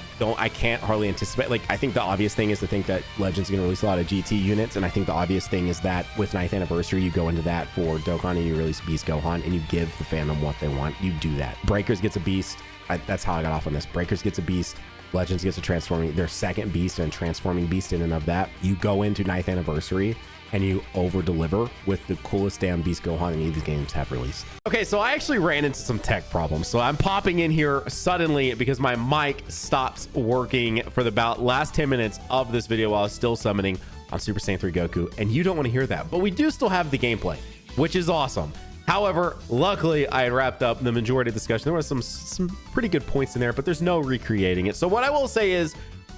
[SPEAKER 1] can't hardly anticipate, like, I think the obvious thing is to think that Legends is going to release a lot of GT units, and I think the obvious thing is that with 9th anniversary, you go into that for Dokkan and you release Beast Gohan and you give the fandom what they want. You do that. Breakers gets a beast. That's how I got off on this. Breakers gets a beast. Legends gets a transforming, their second beast and transforming beast in and of that. You go into 9th anniversary and you over deliver with the coolest damn Beast Gohan any of these games have released. Okay, so I actually ran into some tech problems. So I'm popping in here suddenly because my mic stops working for the about last 10 minutes of this video while I was still summoning on Super Saiyan 3 Goku. And you don't want to hear that, but we do still have the gameplay, which is awesome. However, luckily I had wrapped up the majority of the discussion. There was some pretty good points in there, but there's no recreating it. So what I will say is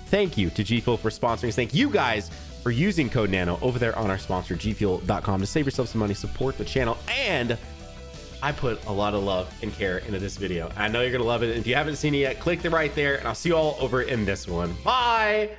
[SPEAKER 1] thank you to Gfuel for sponsoring. Thank you guys for using code NANO over there on our sponsor, gfuel.com, to save yourself some money, support the channel. And I put a lot of love and care into this video. I know you're going to love it. If you haven't seen it yet, click it right there, and I'll see you all over in this one. Bye.